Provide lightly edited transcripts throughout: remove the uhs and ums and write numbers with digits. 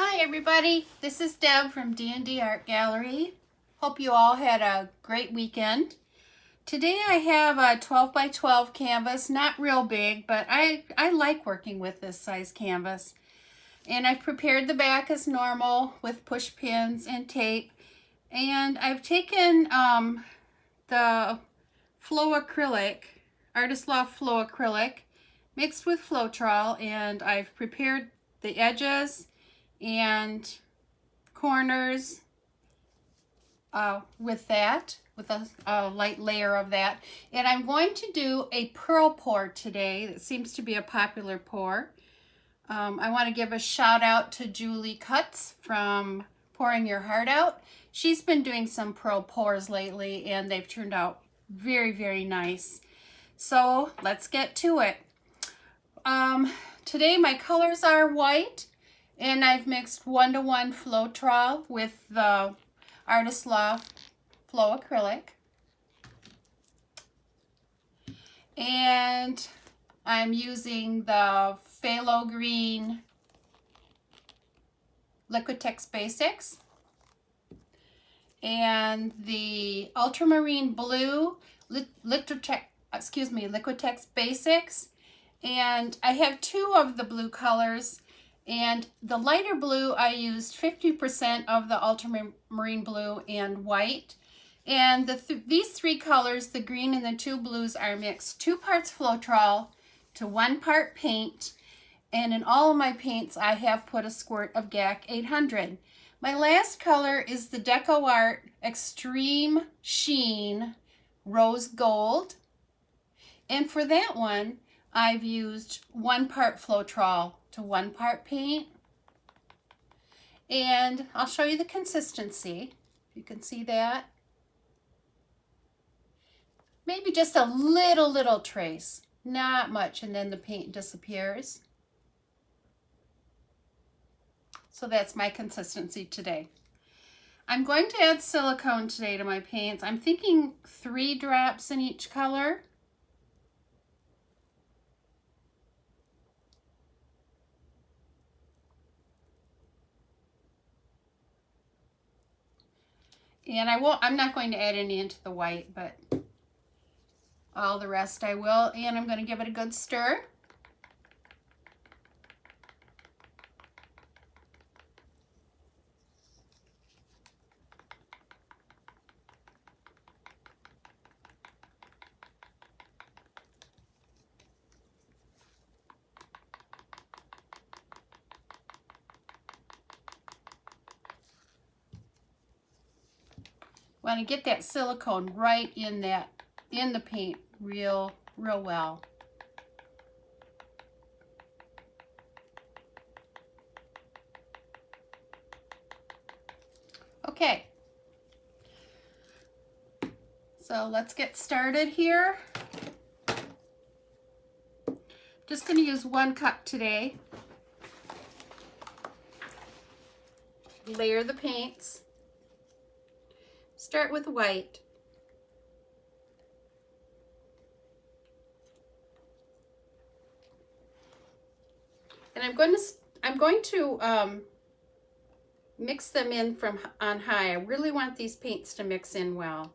Hi everybody, this is Deb from D&D Art Gallery. Hope you all had a great weekend. Today I have a 12 by 12 canvas, not real big, but I like working with this size canvas. And I've prepared the back as normal with push pins and tape. And I've taken the Acrylic, Artist Loft Acrylic, mixed with Floetrol, and I've prepared the edges and corners with a light layer of that. And I'm going to do a pearl pour today. That seems to be a popular pour. I want to give a shout out to Julie Cutts from Pouring Your Heart Out. She's been doing some pearl pours lately and they've turned out very, very nice. So let's get to it. Today my colors are white, and I've mixed 1:1 Floetrol with the Artist Loft Acrylic. And I'm using the phalo green Liquitex Basics and the ultramarine blue Liquitex Basics. And I have two of the blue colors, and the lighter blue I used 50% of the ultramarine blue and white. And these three colors, the green and the two blues, are mixed 2 parts Floetrol to 1 part paint. And in all of my paints I have put a squirt of GAC 800. My last color is the DecoArt Extreme Sheen Rose Gold. And for that one, I've used 1 part Floetrol to 1 part paint. And I'll show you the consistency. You can see that. Maybe just a little trace, not much, and then the paint disappears. So that's my consistency today. I'm going to add silicone today to my paints. I'm thinking 3 drops in each color. And I'm not going to add any into the white, but all the rest I will. And I'm going to give it a good stir. Want to get that silicone right in the paint real well. Okay, so let's get started here. Just going to use 1 cup today. Layer the paints. Start with white. And I'm going to mix them in from on high. I really want these paints to mix in well.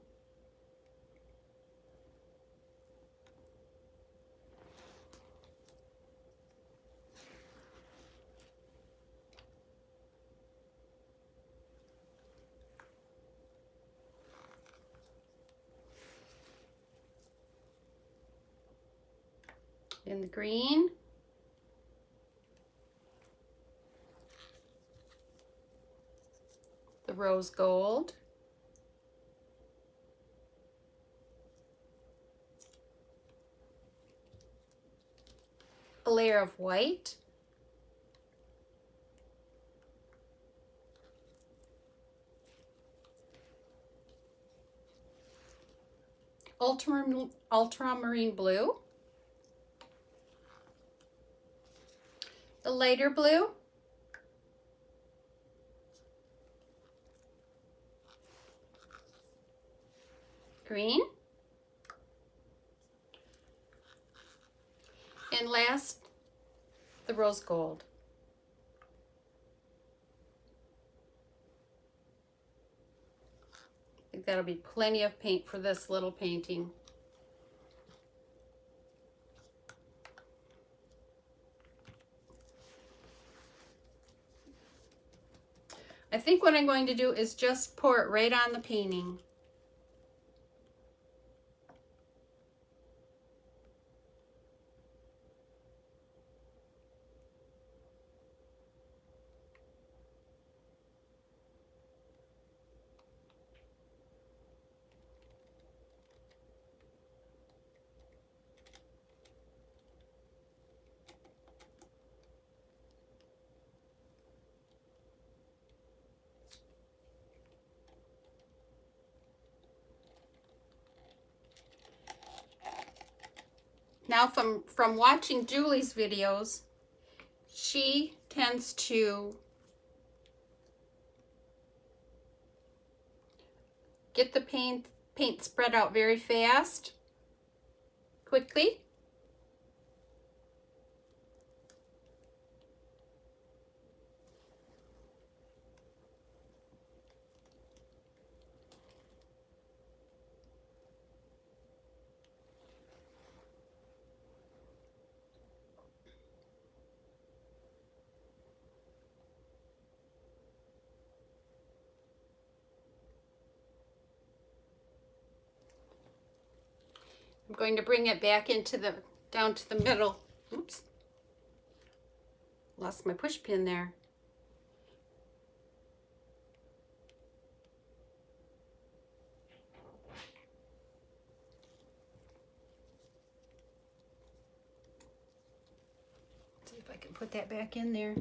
In the green. The rose gold. A layer of white. Ultramarine blue. The lighter blue. Green. And last, the rose gold. that'll be plenty of paint for this little painting. I think what I'm going to do is just pour it right on the painting. Now from watching Julie's videos, she tends to get the paint spread out very fast, quickly. I'm going to bring it back into the, down to the middle. Oops. Lost my push pin there. See if I can put that back in there.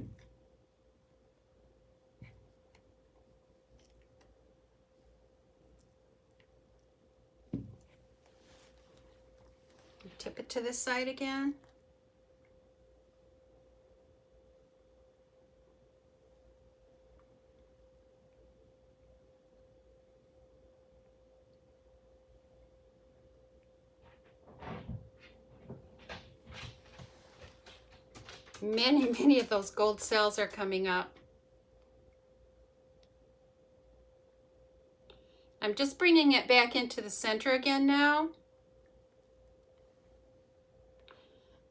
Tip it to this side again. Many of those gold cells are coming up. I'm just bringing it back into the center again now,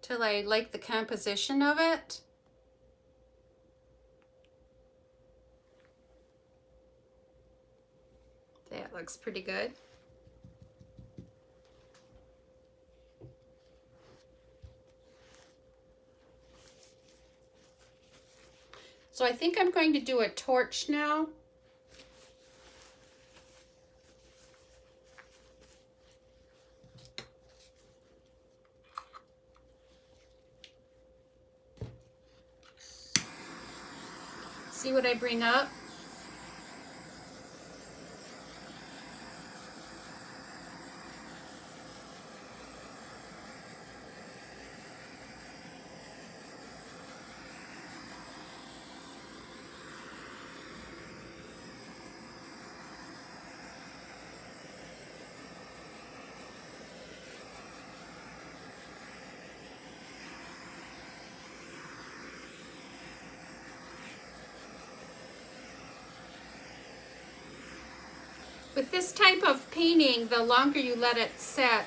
till I like the composition of it. That looks pretty good. So I think I'm going to do a torch now. See what I bring up? With this type of painting, the longer you let it set,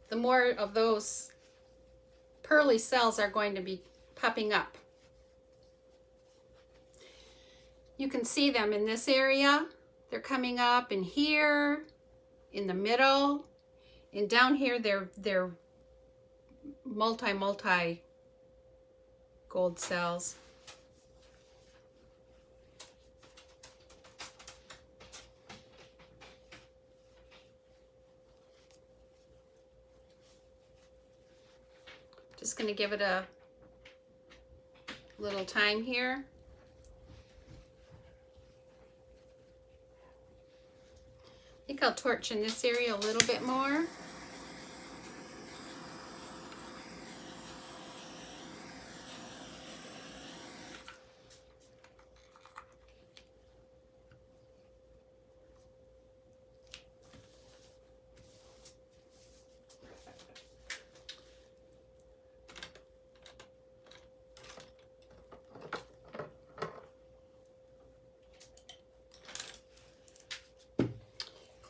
the more of those pearly cells are going to be popping up. You can see them in this area. They're coming up in here, in the middle, and down here they're multi gold cells. Just going to give it a little time here. I think I'll torch in this area a little bit more.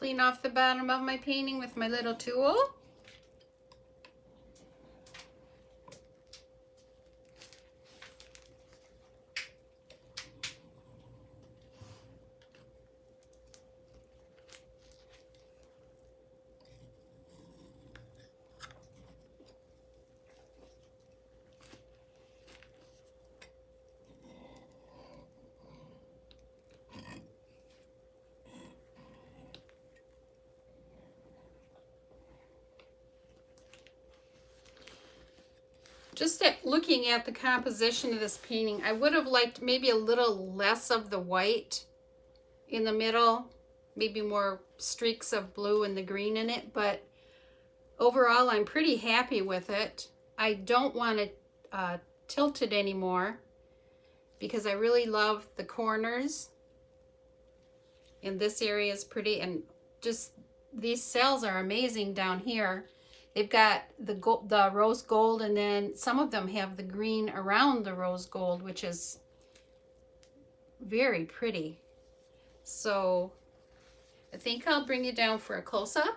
clean off the bottom of my painting with my little tool. Just looking at the composition of this painting, I would have liked maybe a little less of the white in the middle, maybe more streaks of blue and the green in it, but overall I'm pretty happy with it. I don't want to tilt it anymore because I really love the corners, and this area is pretty, and just these cells are amazing down here. They've got the rose gold, and then some of them have the green around the rose gold, which is very pretty. So I think I'll bring it down for a close-up.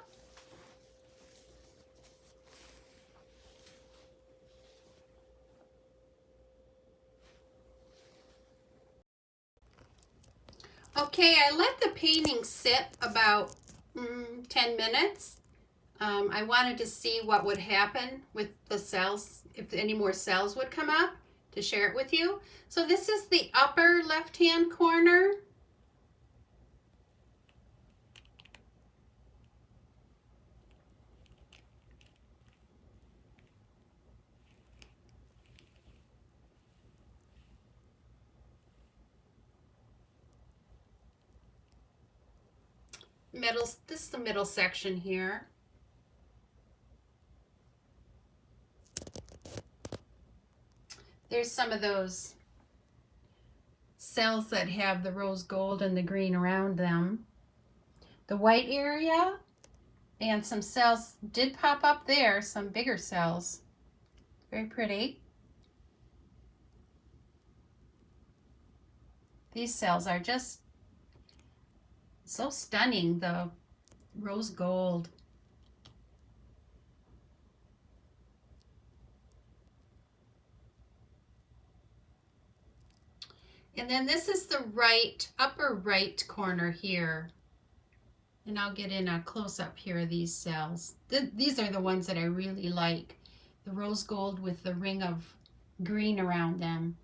Okay, I let the painting sit about 10 minutes. I wanted to see what would happen with the cells, if any more cells would come up, to share it with you. So this is the upper left-hand corner. This is the middle section here. There's some of those cells that have the rose gold and the green around them. The white area and some cells did pop up there, some bigger cells. Very pretty. These cells are just so stunning, the rose gold. And then this is the upper right corner here. And I'll get in a close-up here of these cells. These are the ones that I really like. The rose gold with the ring of green around them.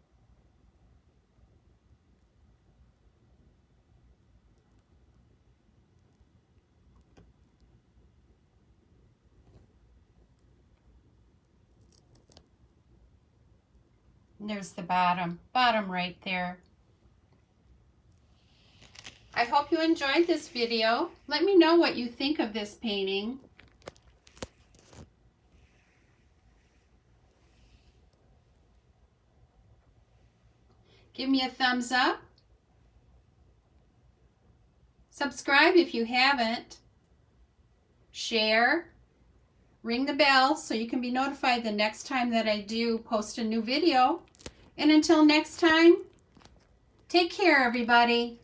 And there's the bottom right there. I hope you enjoyed this video. Let me know what you think of this painting. Give me a thumbs up. Subscribe if you haven't. Share. Ring the bell so you can be notified the next time that I do post a new video. And until next time, take care, everybody.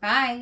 Bye.